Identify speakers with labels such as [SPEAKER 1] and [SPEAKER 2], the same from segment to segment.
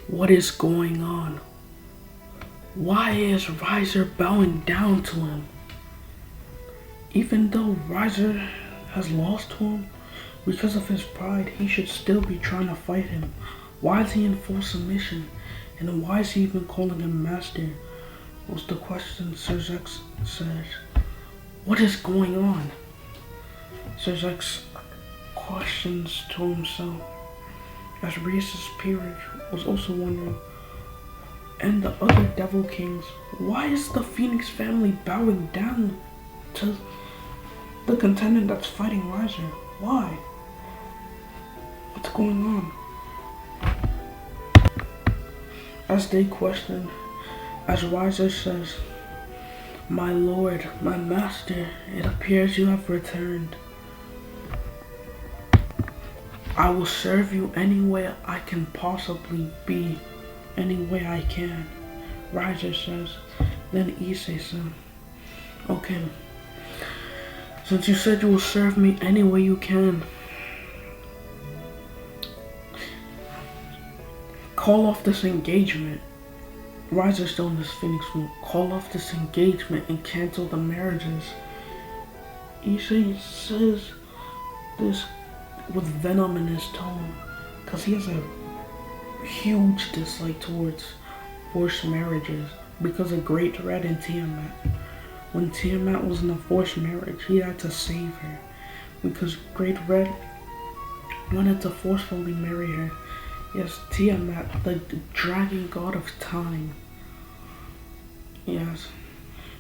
[SPEAKER 1] What is going on? Why is Riser bowing down to him? Even though Riser has lost to him, because of his pride, he should still be trying to fight him. Why is he in full submission? And why is he even calling him master? Was the question Serzex says. What is going on? Serzex questions to himself. As Rhea's peerage was also wondering, and the other Devil Kings, why is the Phoenix family bowing down to the contender that's fighting Riser? Why? What's going on? As they question, as Riser says, "My lord, my master, it appears you have returned. I will serve you any way I can possibly be, any way I can," Riser says. Then Issei says, "Okay, since you said you will serve me any way you can, call off this engagement." Riser's still in this Phoenix mood. Call off this engagement and cancel the marriages. Issei says this with venom in his tone, because he has a huge dislike towards forced marriages because of Great Red and Tiamat. When Tiamat was in a forced marriage, he had to save her because Great Red wanted to forcefully marry her. Yes, Tiamat, the dragon god of time. Yes,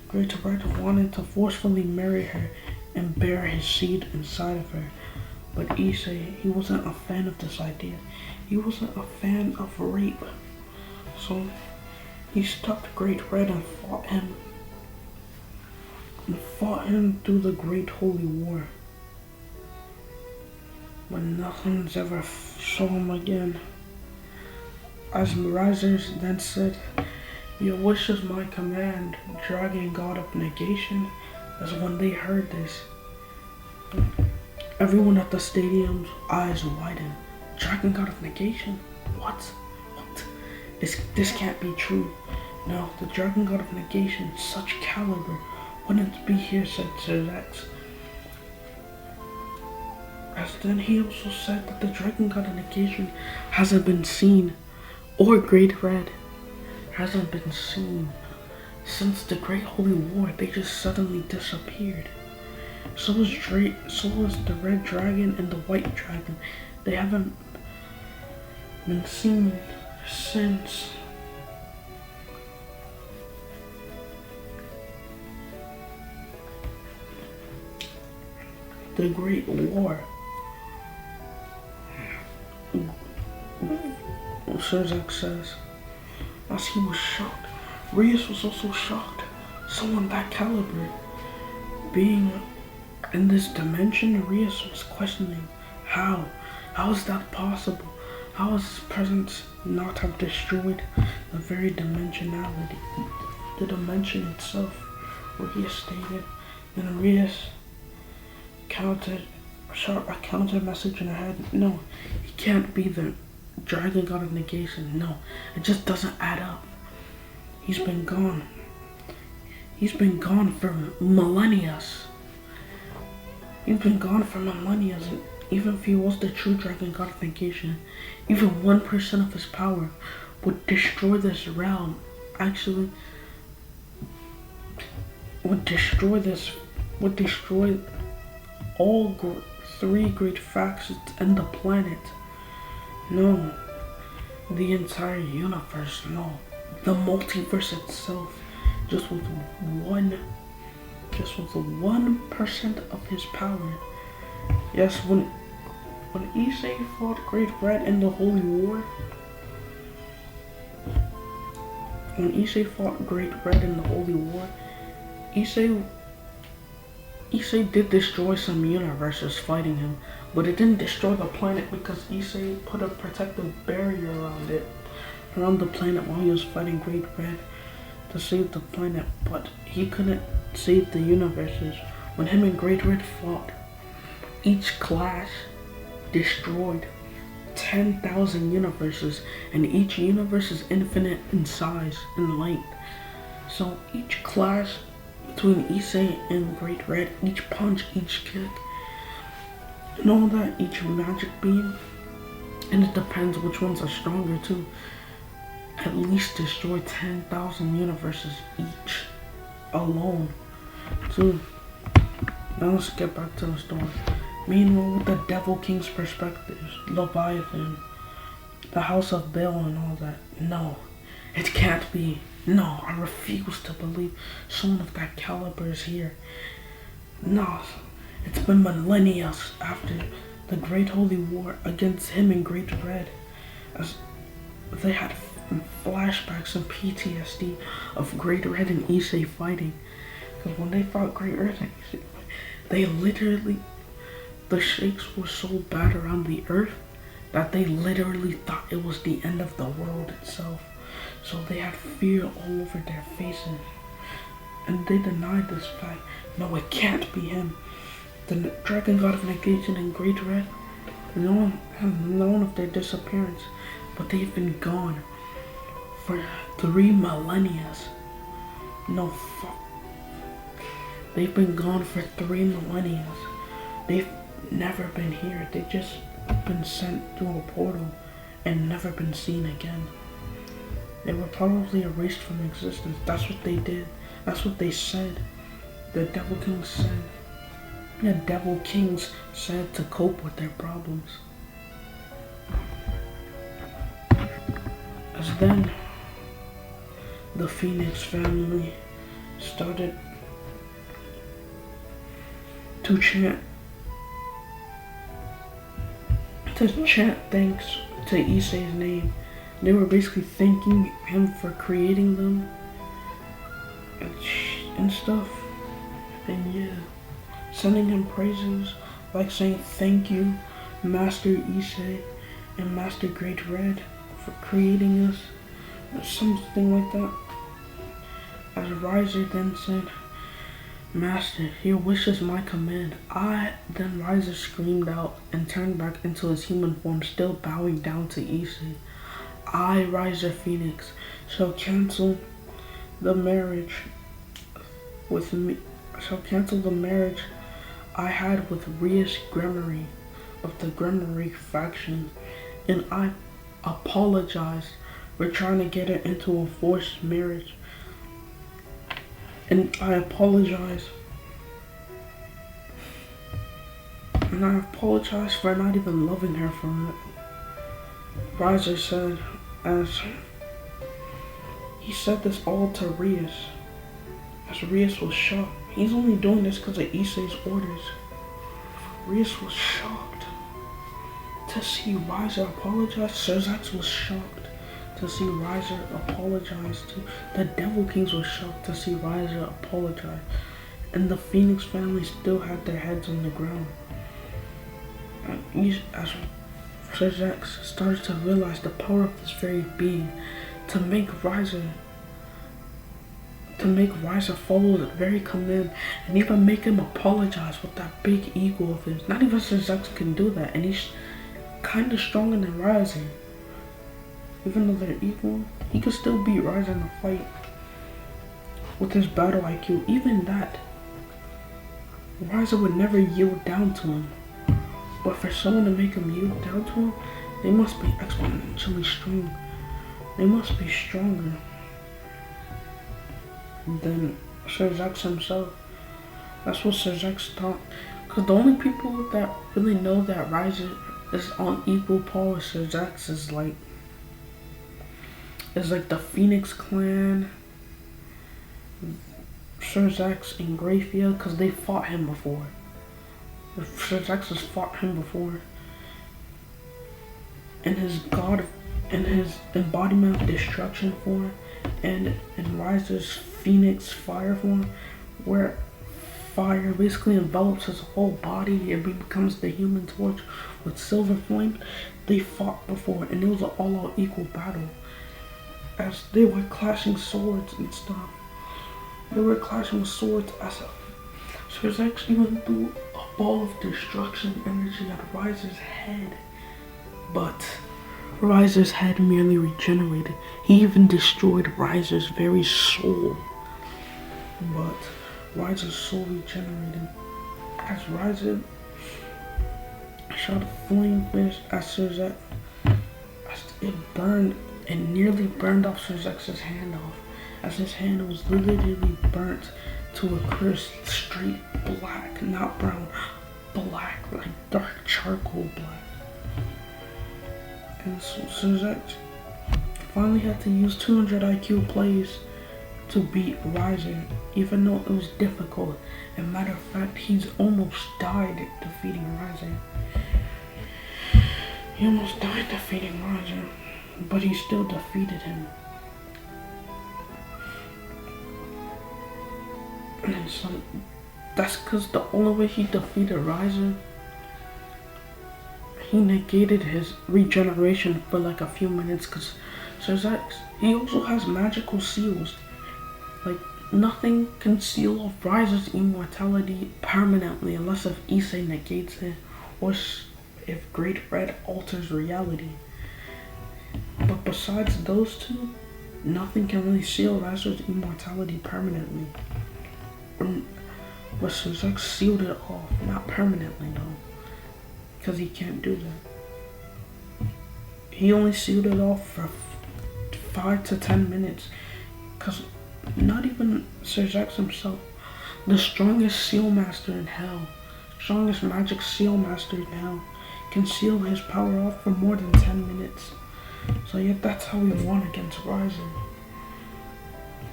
[SPEAKER 1] Great Red wanted to forcefully marry her and bear his seed inside of her. But Issei, he wasn't a fan of this idea. He wasn't a fan of rape. So he stuck to Great Red and fought him. And fought him through the Great Holy War. But nothing's ever saw him again. As Risers then said, "Your wish is my command, Dragon God of Negation." As when they heard this, everyone at the stadium's eyes widened. Dragon God of Negation? What? This can't be true. No, the Dragon God of Negation, such caliber, wouldn't be here, said Serzex. As then he also said that the Dragon God of Negation hasn't been seen, or Great Red hasn't been seen since the Great Holy War. They just suddenly disappeared. So was the Red Dragon and the White Dragon. They haven't been seen since the Great War. Serzex says, as he was shocked, Rhea's was also shocked. Someone that caliber being in this dimension. Rhea's was questioning how is that possible? How is his presence not have destroyed the very dimensionality, the dimension itself? Rhea stated. Then Rhea's shot a counter message in her head. No, he can't be the Dragon God of Negation. No, it just doesn't add up. He's been gone. He's been gone for millennia. He's been gone for millennia. And even if he was the true Dragon God of Negation, even 1% of his power would destroy this realm. Actually, would destroy all three great factions and the planet. No, the entire universe. No, the multiverse itself. Just with 1% of his power. Yes, when Issei fought Great Red in the Holy War. When Issei fought Great Red in the Holy War, Issei did destroy some universes fighting him, but it didn't destroy the planet because Issei put a protective barrier around the planet while he was fighting Great Red to save the planet, but he couldn't save the universes. When him and Great Red fought, each clash destroyed 10,000 universes, and each universe is infinite in size and length. So each clash between Issei and Great Red, each punch, each kick, and all that, each magic beam, and it depends which ones are stronger too, at least destroy 10,000 universes each alone. So now let's get back to the story. Meanwhile, with the Devil King's perspectives, Leviathan, the House of Baal and all that, no, it can't be. No, I refuse to believe someone of that caliber is here. No, it's been millennia after the Great Holy War against him and Great Red, as they had flashbacks and PTSD of Great Red and Issei fighting. Because when they fought Great Red and Issei, they literally, the shakes were so bad around the earth that they literally thought it was the end of the world itself. So they had fear all over their faces. And they denied this fact. No, it can't be him. The Dragon God of Negation and Great Red, no one has known of their disappearance, but they've been gone for 3 millennia. No, fuck. They've been gone for 3 millennia. They've never been here. They've just been sent through a portal and never been seen again. They were probably erased from existence. That's what they did. That's what they said. The Devil Kings said. The Devil Kings said to cope with their problems. As then, the Phoenix family started to chant thanks to Issei's name. They were basically thanking him for creating them and stuff. And yeah, sending him praises, like saying thank you, Master Issei and Master Great Red, for creating us, or something like that. As Riser then said, Master, your wish is my command. Then Riser screamed out and turned back into his human form, still bowing down to Issei. I, Riser Phoenix, shall cancel the marriage I had with Rias Gremory of the Gremory faction, and I apologize for trying to get her into a forced marriage. And I apologize for not even loving her for it. Riser said, as he said this all to Rias, as Rias was shocked. He's only doing this because of Issei's orders. Rias was shocked to see Riser apologize. Serzax was shocked to see Riser apologize too. The Devil Kings were shocked to see Riser apologize. And the Phoenix family still had their heads on the ground. And as Serzax started to realize the power of this very being to make Riser follow the very command and even make him apologize with that big ego of his. Not even Serzax can do that, and he's kind of stronger than Riser. Even though they're equal, he could still beat Riser in a fight with his battle IQ. Even that, Riser would never yield down to him. But for someone to make him yield down to him, they must be exponentially strong. They must be stronger than Serzax himself. That's what Serzax thought. Because the only people that really know that Riser is on equal par with Serzax is like the Phoenix clan, Serzax and Graphia, because they fought him before. Serzax has fought him before. In his embodiment of destruction form, and in Riser's Phoenix fire form, where fire basically envelops his whole body and becomes the Human Torch with silver flame. They fought before, and it was an all-out equal battle. As they were clashing swords and stuff. They were clashing with swords as Serzax even threw a ball of destruction energy at Riser's head. But Riser's head merely regenerated. He even destroyed Riser's very soul. But Riser's soul regenerated. As Riser shot a flame fist at Cerzek, it burned and nearly burned off Cerzek's hand off. As his hand was literally burnt to a crisp, straight black, not brown, black, like dark charcoal black. And so Cerzek finally had to use 200 IQ plays to beat Riser, even though it was difficult. As a matter of fact, he's almost died defeating Riser. He almost died defeating Riser, but he still defeated him. And so that's because the only way he defeated Riser, he negated his regeneration for like a few minutes, because Cerzek, he also has magical seals. Like, nothing can seal off Riser's immortality permanently unless if Issei negates it, or if Great Red alters reality. But besides those two, nothing can really seal Riser's immortality permanently. But Cerzek sealed it off, not permanently though, because he can't do that. He only sealed it off for 5 to 10 minutes, because not even Cerzek himself, the strongest seal master in hell, strongest magic seal master in hell, can seal his power off for more than 10 minutes. So yeah, that's how he won against Riser.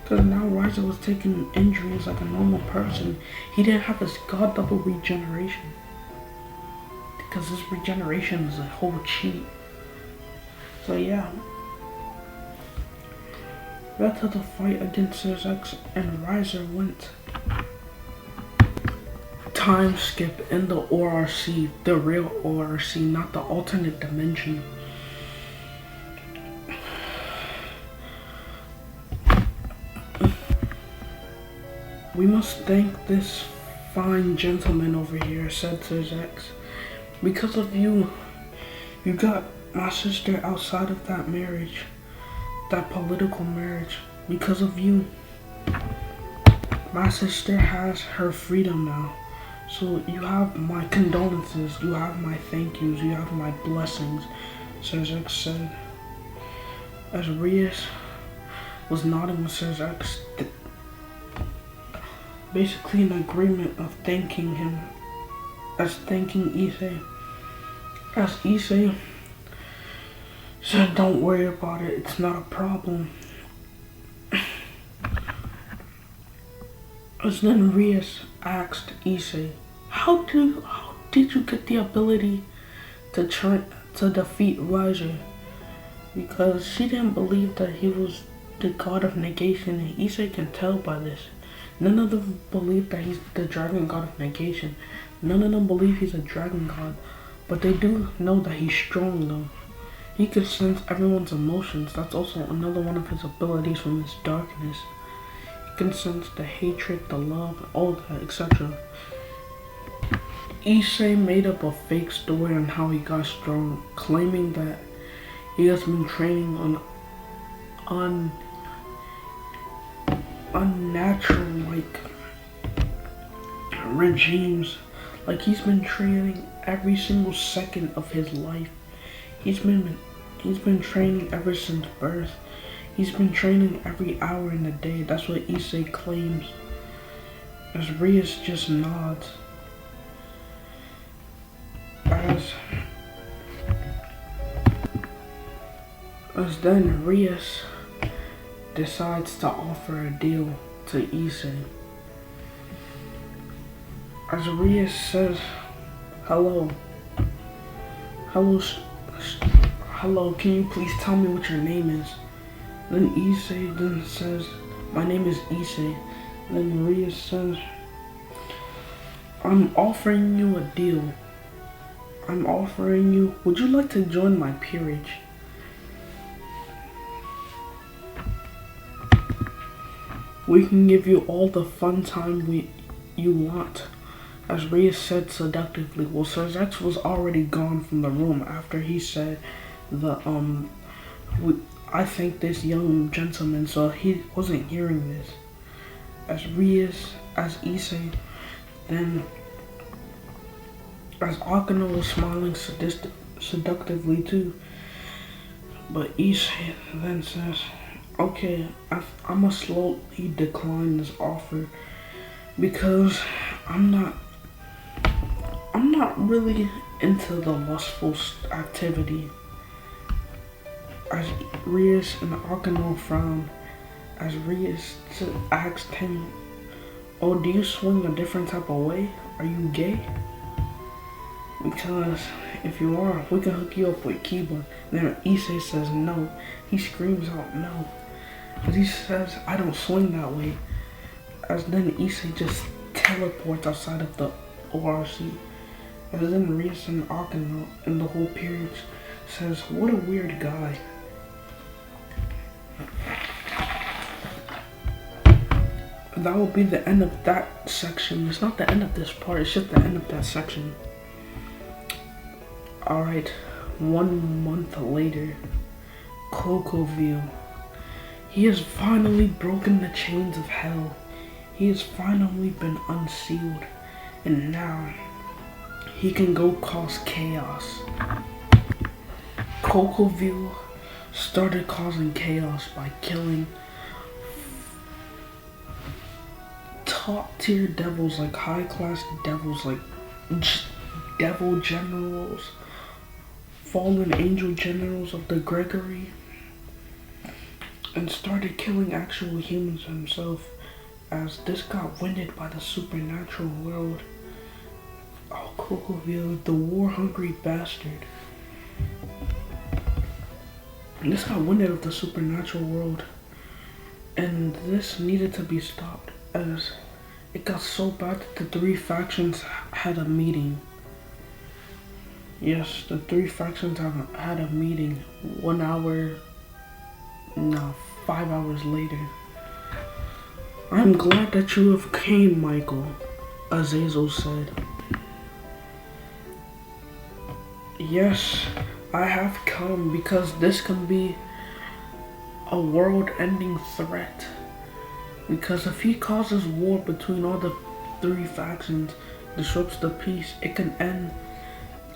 [SPEAKER 1] Because now Riser was taking injuries like a normal person. He didn't have his god double regeneration, because his regeneration is a whole cheat. So yeah, that's how the fight against Cerzek and Riser went. Time skip in the ORC, the real ORC, not the alternate dimension. We must thank this fine gentleman over here, said Cerzek. Because of you, you got my sister outside of that marriage, that political marriage. Because of you, my sister has her freedom now. So you have my condolences, you have my thank yous, you have my blessings, Cerzek said. As Rias was nodding with Cerzek, basically in agreement of thanking him, as thanking Issei. As Issei said, don't worry about it, it's not a problem. As then Rias asked Issei, how did you get the ability to defeat Riser? Because she didn't believe that he was the god of negation, and Issei can tell by this. None of them believe that he's the dragon god of negation. None of them believe he's a dragon god, but they do know that he's strong though. He can sense everyone's emotions. That's also another one of his abilities from his darkness. He can sense the hatred, the love, all that, etc. Issei made up a fake story on how he got strong, claiming that he has been training on unnatural regimes. Like, he's been training every single second of his life. He's been training ever since birth. He's been training every hour in the day. That's what Issei claims. As Rias just nods. As then Rias decides to offer a deal to Issei. As Rias says, hello, can you please tell me what your name is? Then Issei then says, my name is Issei. Then Rias says, I'm offering you a deal. Would you like to join my peerage? We can give you all the fun time you want. As Rhea said seductively, well, Sir X was already gone from the room after he said the, I think this young gentleman, so he wasn't hearing this. As Issei, then as Akano was smiling seductively too. But Issei then says, okay, I must slowly decline this offer because I'm not really into the lustful activity. As Rias and Akano frowned, as Rias asked him, oh, do you swing a different type of way? Are you gay? Because if you are, we can hook you up with Kiba. Then Issei says no. He screams out no. But he says, I don't swing that way. As then Issei just teleports outside of the ORC. As then Rias and Akano in the whole period says, what a weird guy. That will be the end of that section. It's not the end of this part, it's just the end of that section. Alright, 1 month later, kokabiel. He has finally broken the chains of hell. He has finally been unsealed. And now, he can go cause chaos. kokabiel started causing chaos by killing top tier devils, like high class devils, like devil generals, fallen angel generals of the Gregory, and started killing actual humans himself, as this got winded by the supernatural world. Oh, kokabiel, the war-hungry bastard. And this got winded of the supernatural world, and this needed to be stopped, as it got so bad that the 3 factions had a meeting. Yes, the 3 factions had a meeting 5 hours later. I'm glad that you have came, Michael, Azazel said. Yes, I have come because this can be a world-ending threat. Because if he causes war between all the 3 factions, disrupts the peace, it can end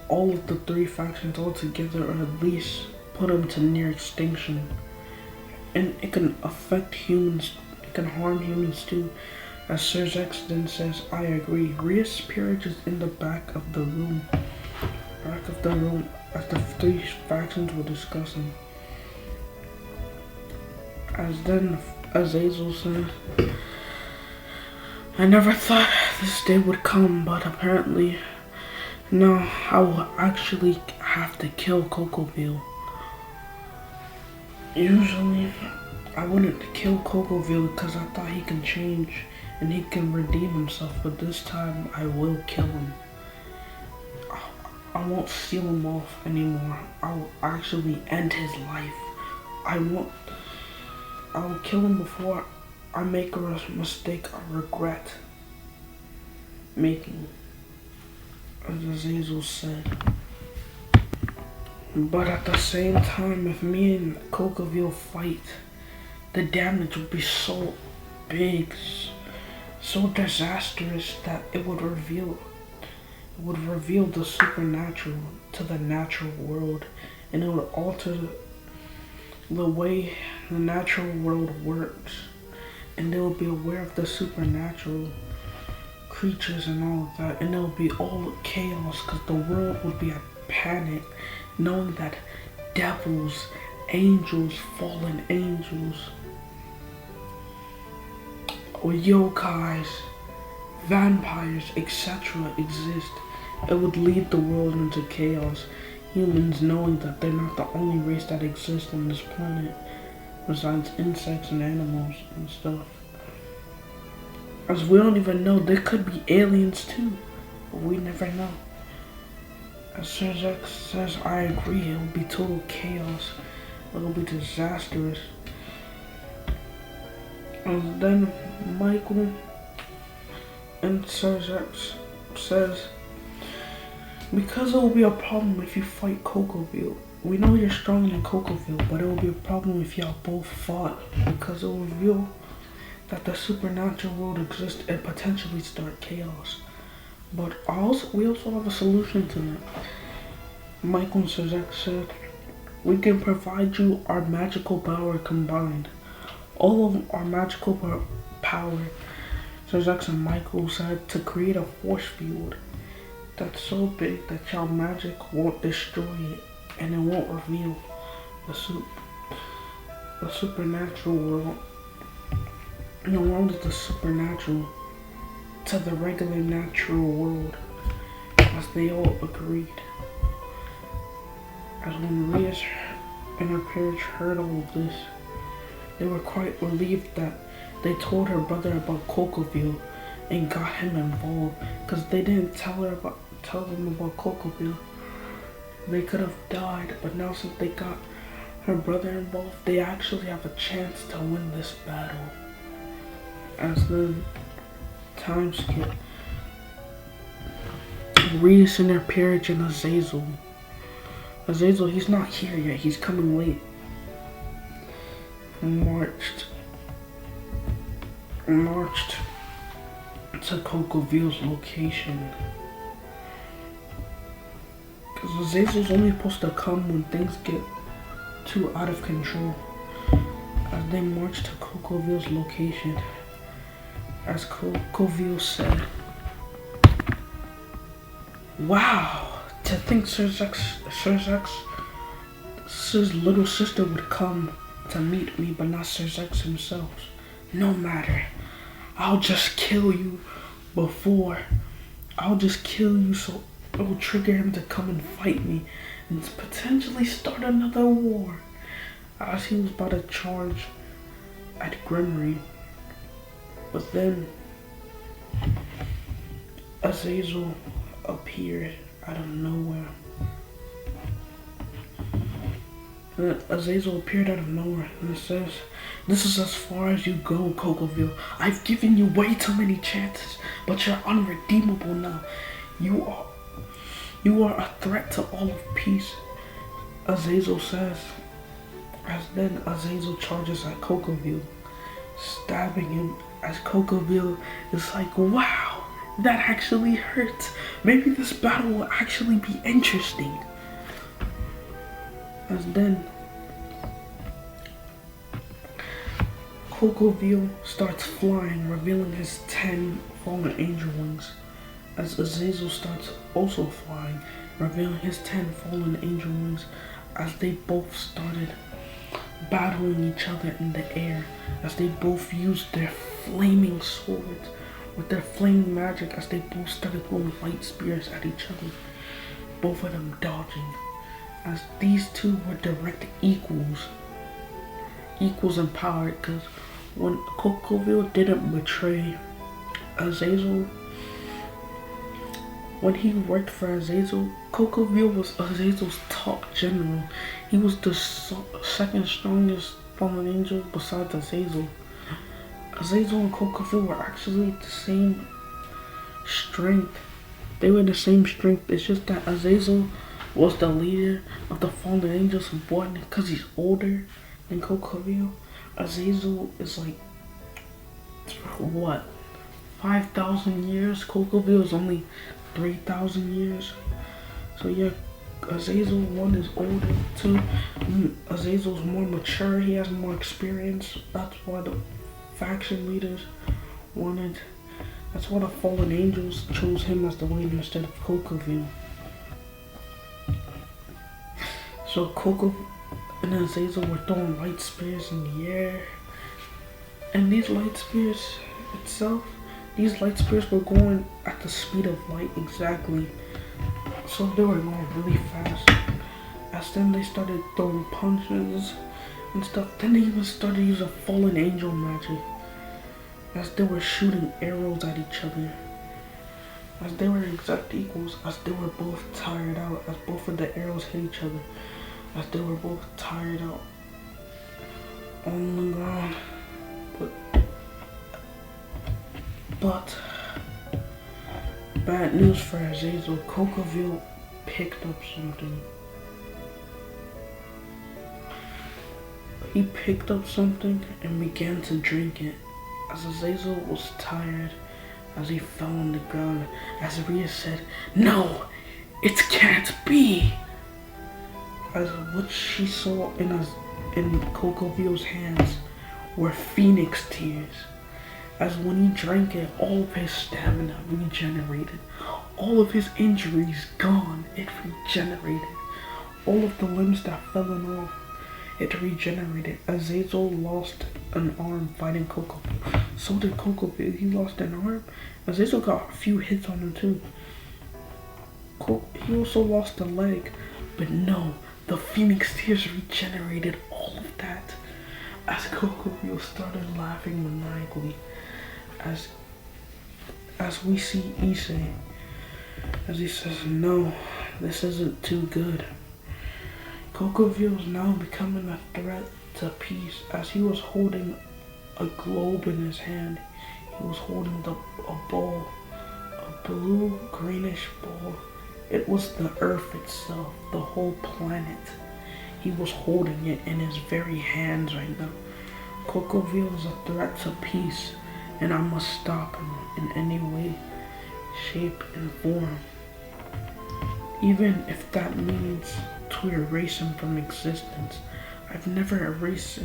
[SPEAKER 1] all of the 3 factions altogether, or at least put them to near extinction. And it can affect humans, it can harm humans too. As Sir X then says, I agree. Ria's spirit is in the back of the room. As the 3 factions were discussing. As then Azazel says, I never thought this day would come, but apparently now I will actually have to kill kokabiel. Usually I wouldn't kill kokabiel because I thought he can change and he can redeem himself, but this time I will kill him. I won't seal him off anymore. I will actually end his life. I will kill him before I make a mistake I regret making, as Azazel said. But at the same time, if me and kokabiel fight, the damage would be so big, so disastrous that it would reveal the supernatural to the natural world, and it would alter the way the natural world works, and they will be aware of the supernatural creatures and all of that, and it will be all chaos because the world would be at panic, knowing that devils, angels, fallen angels, or yokais, vampires, etc. exist. It would lead the world into chaos. Humans knowing that they're not the only race that exists on this planet, besides insects and animals and stuff. As we don't even know, there could be aliens too, but we never know. As Sir X says, I agree, it will be total chaos. It will be disastrous. And then Michael and Sir X says, because it will be a problem if you fight kokabiel. We know you're stronger than kokabiel, but it will be a problem if y'all both fought, because it will reveal that the supernatural world exists and potentially start chaos. But we also have a solution to that. Michael and Sazak said, we can provide you our magical power combined. All of our magical power, Sazak and Michael said, to create a force field that's so big that y'all magic won't destroy it and it won't reveal the supernatural world. The world is the supernatural to the regular natural world, as they all agreed. As when Rias and her parents heard all of this, they were quite relieved that they told her brother about kokabiel and got him involved, because they didn't tell them about kokabiel. They could have died, but now since they got her brother involved, they actually have a chance to win this battle. As the time skip, Reese and their parents and Azazel. Azazel, he's not here yet, he's coming late. Marched to kokabiel's location. Because Azazel's only supposed to come when things get too out of control. As they marched to kokabiel's location, as kokabiel said, wow, to think Sir's little sister would come to meet me, but not Sirzex himself. No matter, I'll just kill you so it will trigger him to come and fight me and potentially start another war. As he was about to charge at Grimry, but then Azazel appeared out of nowhere. Azazel appeared out of nowhere and it says, this is as far as you go, kokabiel. I've given you way too many chances, but you're unredeemable now. You are a threat to all of peace, Azazel says. As then Azazel charges at kokabiel, stabbing him, as kokabiel is like, wow, that actually hurts. Maybe this battle will actually be interesting. As then kokabiel starts flying, revealing his 10 fallen angel wings. As Azazel starts also flying, revealing his 10 fallen angel wings, as they both started battling each other in the air, as they both used their flaming swords with their flaming magic, as they both started throwing light spears at each other, both of them dodging, as these two were direct equals in power, because when kokabiel didn't betray Azazel, when he worked for Azazel, kokabiel was Azazel's top general. He was the second strongest fallen angel besides Azazel. Azazel and kokabiel were actually the same strength. They were the same strength. It's just that Azazel was the leader of the fallen angels, but because he's older than kokabiel, Azazel is like, what, 5,000 years? Kokabiel is only 3,000 years. So yeah, Azazel 1 is older, 2, Azazel's more mature, he has more experience. That's why the faction leaders that's why the fallen angels chose him as the leader instead of kokabiel. So kokabiel and Azazel were throwing light spears in the air, and these light spears were going at the speed of light exactly, so they were going really fast. As then they started throwing punches and stuff, then they even started using fallen angel magic, as they were shooting arrows at each other, as they were exact equals, as they were both tired out, as both of the arrows hit each other, as they were both tired out on the ground. But Bad news for Azazel. Kokabiel picked up something. He picked up something and began to drink it. As Azazel was tired, as he fell on the ground, as Rhea said, "No, it can't be!" As what she saw in Kokabiel's hands were phoenix tears. As when he drank it, all of his stamina regenerated. All of his injuries gone, it regenerated. All of the limbs that fell off, it regenerated. Azazel lost an arm fighting Kokabiel. So did Kokabiel. He lost an arm. Azazel got a few hits on him too. He also lost a leg. But no, the phoenix tears regenerated all of that. As Kokabiel started laughing maniacally. As we see Issei, as he says, "No, this isn't too good." Kokabiel is now becoming a threat to peace. As he was holding a globe in his hand, he was holding a ball, a blue greenish ball. It was the earth itself, the whole planet. He was holding it in his very hands right now. Kokabiel is a threat to peace, and I must stop him in any way, shape, and form. Even if that means to erase him from existence. I've never erased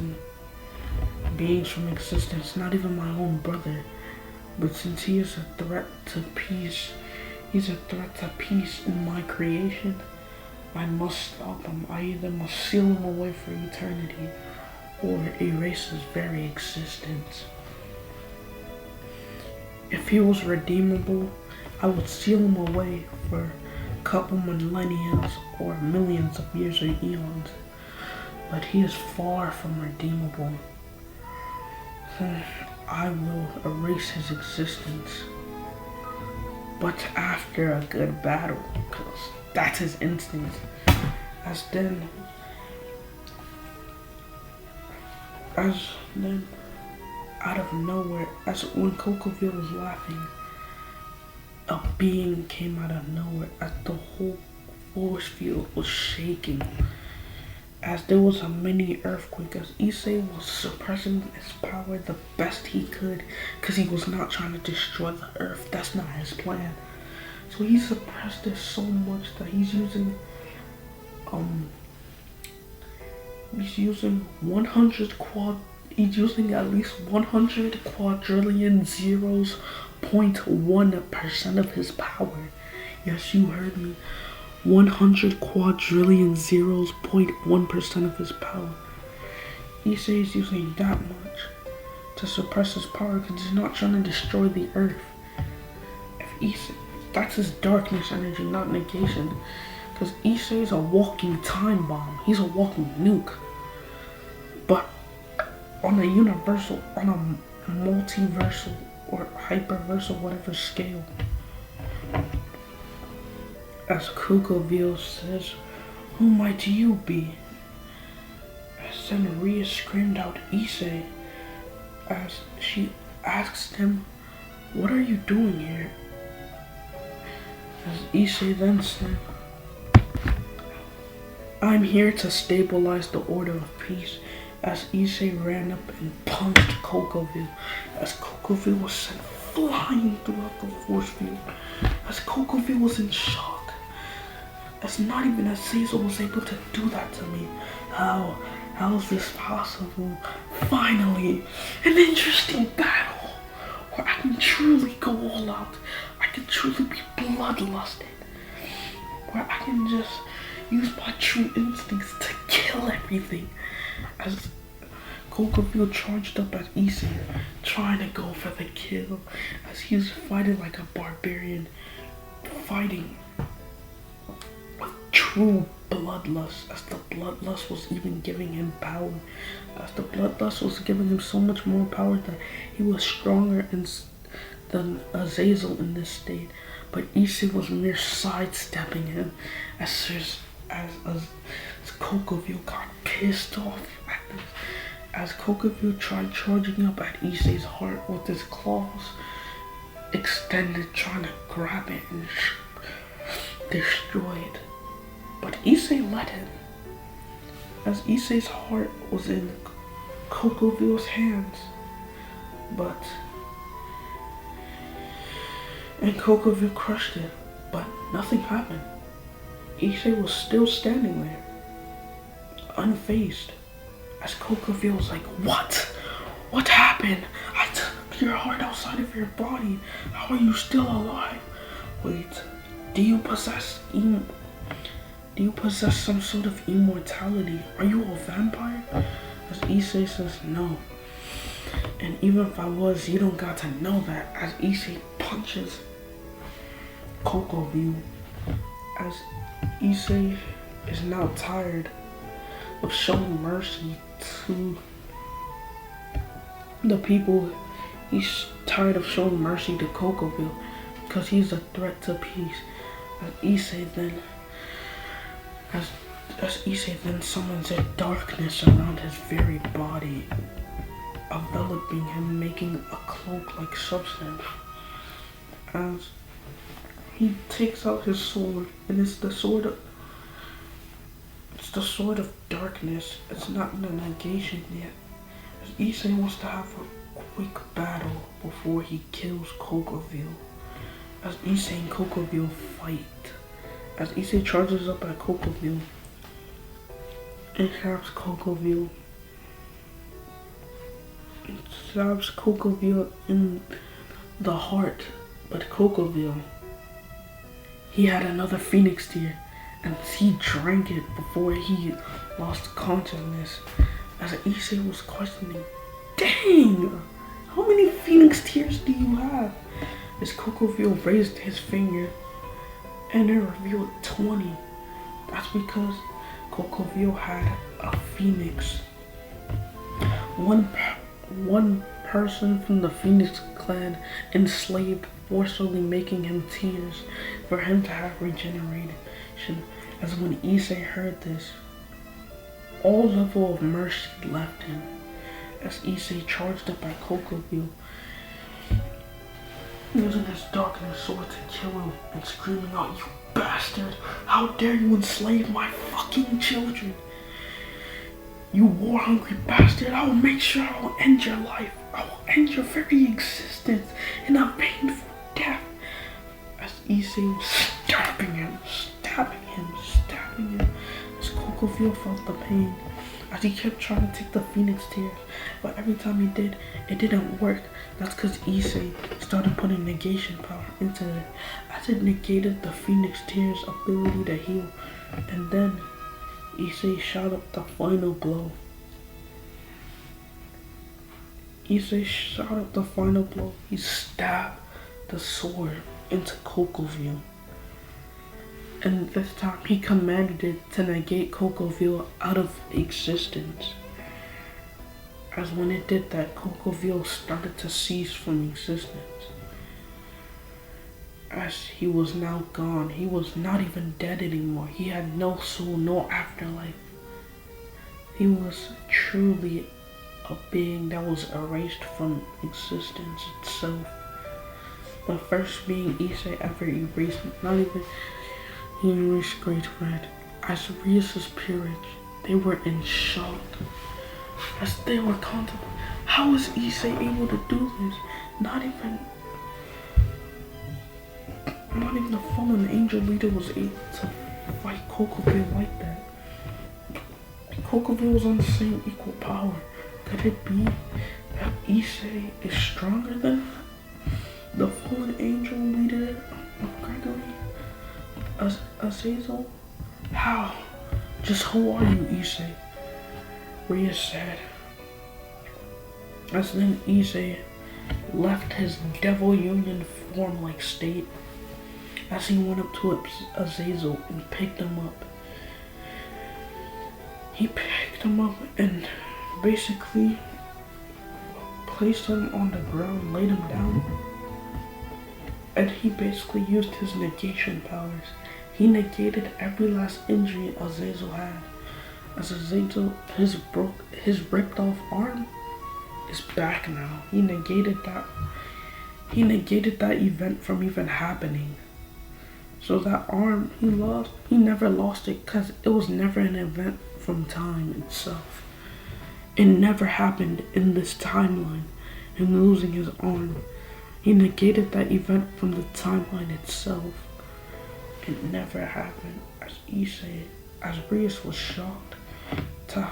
[SPEAKER 1] beings from existence, not even my own brother. But since he is a threat to peace, he's a threat to peace in my creation, I must stop him. I either must seal him away for eternity or erase his very existence. If he was redeemable, I would seal him away for a couple millennia or millions of years or eons. But he is far from redeemable. I will erase his existence. But after a good battle, because that's his instinct. As then, out of nowhere, as when kokabiel was laughing, a being came out of nowhere as the whole force field was shaking. As there was a mini earthquake, as Issei was suppressing his power the best he could, because he was not trying to destroy the earth. That's not his plan. So he suppressed it so much that he's using 100 he's using at least 100 quadrillion zeros 0.1% of his power. Yes, you heard me. 100 quadrillion zeros 0.1% of his power. Issei is using that much to suppress his power because he's not trying to destroy the earth. If Issei, that's his darkness energy, not negation. Because Issei is a walking time bomb. He's a walking nuke. But on a universal, on a multiversal or hyperversal, whatever scale. As kokabiel says, "Who might you be?" As then Rhea screamed out Issei as she asked him, "What are you doing here?" As Issei then said, "I'm here to stabilize the order of peace." As Issei ran up and punched kokabiel, as kokabiel was sent flying throughout the force field, as kokabiel was in shock. As not even Azazel was able to do that to me. How is this possible? Finally, an interesting battle where I can truly go all out. I can truly be bloodlusted. Where I can just use my true instincts to kill everything. As kokabiel charged up at Issei, trying to go for the kill. As he was fighting like a barbarian, fighting true bloodlust, as the bloodlust was even giving him power, as the bloodlust was giving him so much more power that he was stronger than Azazel in this state. But Issei was mere sidestepping him as kokabiel got pissed off at this. As kokabiel tried charging up at Issei's heart with his claws, extended, trying to grab it and destroy it. But Issei let him, as Issei's heart was in kokabiel's hands. And kokabiel crushed it, but nothing happened. Issei was still standing there, unfazed, as kokabiel was like, "What? What happened? I took your heart outside of your body. How are you still alive? Wait, do you possess some sort of immortality? Are you a vampire?" As Issei says, "No. And even if I was, you don't got to know that." As Issei punches kokabiel, as Issei is now tired of showing mercy to the people. He's tired of showing mercy to kokabiel because he's a threat to peace. As Issei then summons a darkness around his very body, enveloping him, making a cloak-like substance. As he takes out his sword, and it's the sword of darkness. It's not in the negation yet. As Issei wants to have a quick battle before he kills kokabiel. As Issei and kokabiel fight. As Issei charges up at kokabiel and stabs kokabiel. It stabs kokabiel in the heart, but kokabiel, he had another phoenix tear, and he drank it before he lost consciousness. As Issei was questioning, "Dang, how many phoenix tears do you have?" As kokabiel raised his finger, and it revealed 20. That's because kokabiel had a phoenix. One person from the Phoenix clan enslaved, forcibly making him tears for him to have regeneration. As when Issei heard this, all level of mercy left him. As Issei charged up at kokabiel, using his darkness sword to kill him and screaming out, "You bastard! How dare you enslave my fucking children! You war-hungry bastard! I will make sure I will end your life. I will end your very existence in a painful death." As Issei was stabbing him, as kokabiel felt the pain, as he kept trying to take the phoenix tears, but every time he did, it didn't work. That's because Issei started putting negation power into it, as it negated the phoenix tears' ability to heal. And then Issei shot up the final blow. He stabbed the sword into kokabiel. And this time he commanded it to negate kokabiel out of existence. As when it did that, kokabiel started to cease from existence. As he was now gone, he was not even dead anymore. He had no soul, no afterlife. He was truly a being that was erased from existence itself. The first being Issei ever erased, not even he erased Great Red. As Rias's peerage, they were in shock. As they were contemplating, how is Issei able to do this? Not even the fallen angel leader was able to fight kokabiel like that. Kokabiel was on the same equal power. Could it be that Issei is stronger than the fallen angel leader of Gregory? Azazel? How? Just who are you, Issei? Rhea said. As then Issei left his devil union form-like state, as he went up to Azazel and picked him up. He picked him up and basically placed him on the ground, laid him down, and he basically used his negation powers. He negated every last injury Azazel had. As Azazel, his ripped off arm is back now. He negated that. he negated that event from even happening. So that arm he lost, he never lost it because it was never an event from time itself. It never happened in this timeline, him losing his arm. He negated that event from the timeline itself. It never happened. As Issei, as Rias was shocked to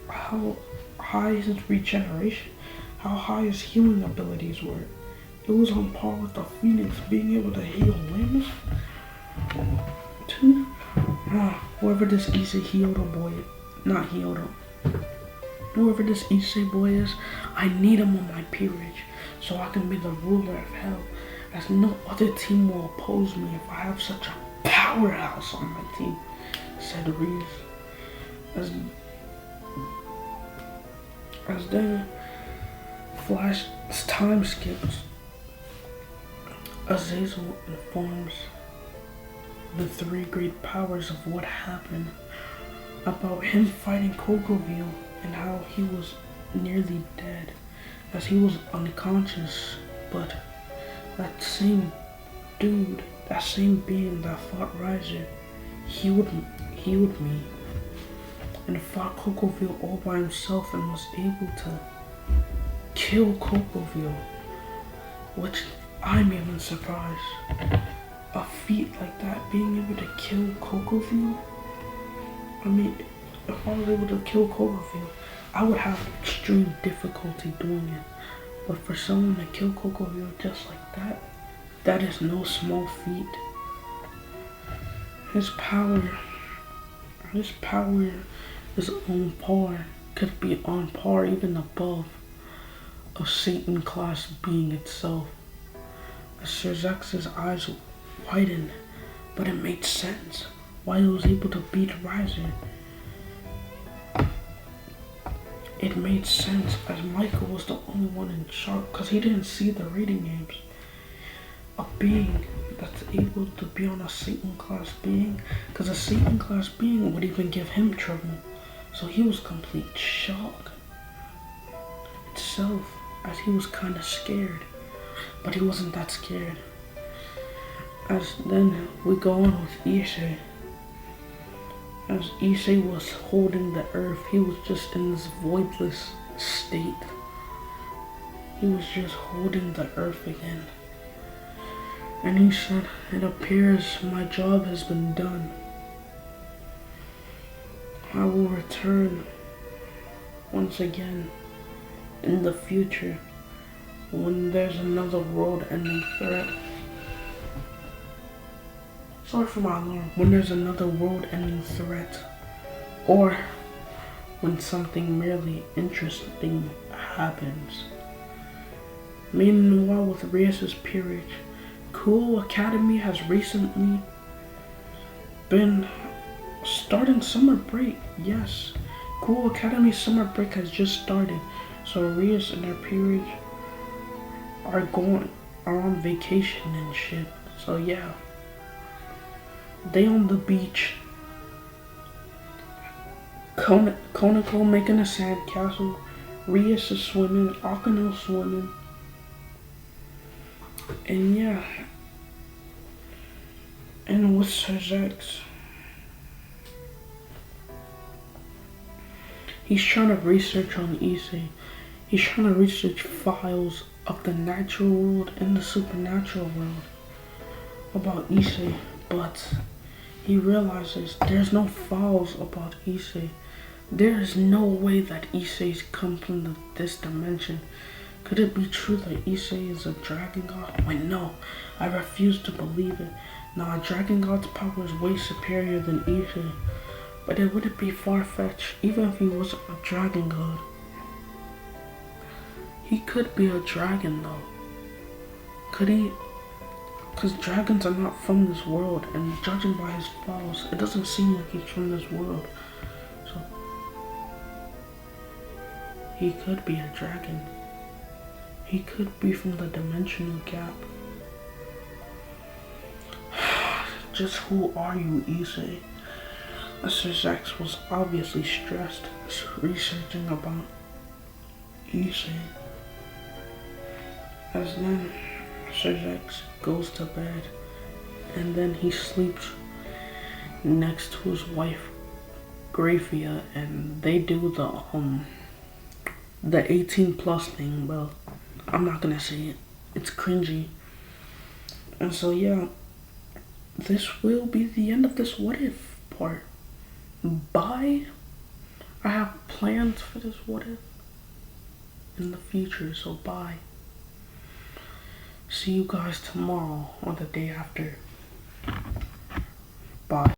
[SPEAKER 1] how high his regeneration, how high his healing abilities were. It was on par with the Phoenix being able to heal limbs. Whoever this Issei Hyodo boy, not Hyodo, whoever this Issei boy is, I need him on my peerage so I can be the ruler of hell, as no other team will oppose me if I have such a powerhouse on my team, said Reese. As then Flash time skips, Azazel informs the three great powers of what happened, about him fighting kokabiel and how he was nearly dead, as he was unconscious, but that same dude, that same being that fought Riser, healed me, and fought kokabiel all by himself and was able to kill kokabiel, which I'm even surprised. A feat like that, being able to kill kokabiel. I mean, if I was able to kill kokabiel, I would have extreme difficulty doing it. But for someone to kill kokabiel just like that, that is no small feat. His power is on par, could be on par, even above a Satan class being itself. As Sir Zex's eyes widened, but it made sense why he was able to beat Riser. It made sense as Michael was the only one in charge, because he didn't see the rating names. A being that's able to be on a Satan class being, because a Satan class being would even give him trouble. So he was complete shock itself, as he was kind of scared, but he wasn't that scared. As then we go on with Issei. As Issei was holding the earth, he was just in this voidless state. He was just holding the earth again. And he said, "It appears my job has been done. I will return once again in the future when there's another world-ending threat." Sorry for my alarm. When there's another world-ending threat, or when something merely interesting happens. Meanwhile, with Rias' peerage, Cool Academy has recently been starting summer break. Yes, Cool Academy summer break has just started, so Rias and her peerage are on vacation and shit. So yeah. They on the beach. Konako making a sandcastle. Rias is swimming. Akano swimming. And yeah. And with Sir Zex, he's trying to research on Issei. He's trying to research files of the natural world and the supernatural world about Issei, but he realizes there's no files about Issei. There is no way that Issei's come from this dimension. Could it be true that Issei is a dragon god? Wait, no, I refuse to believe it. Now, a dragon god's power is way superior than Issei, but it wouldn't be far-fetched even if he wasn't a dragon god. He could be a dragon though. Could he? Because dragons are not from this world, and judging by his files, it doesn't seem like he's from this world. So, he could be a dragon. He could be from the dimensional gap. Just who are you, Issei? Sir Zax was obviously stressed, researching about Issei. As then Shizek goes to bed, and then he sleeps next to his wife Graphia, and they do the 18 plus thing. Well, I'm not gonna say it. It's cringy. And so yeah, this will be the end of this what if part. Bye. I have plans for this what if in the future, so bye. See you guys tomorrow or the day after. Bye.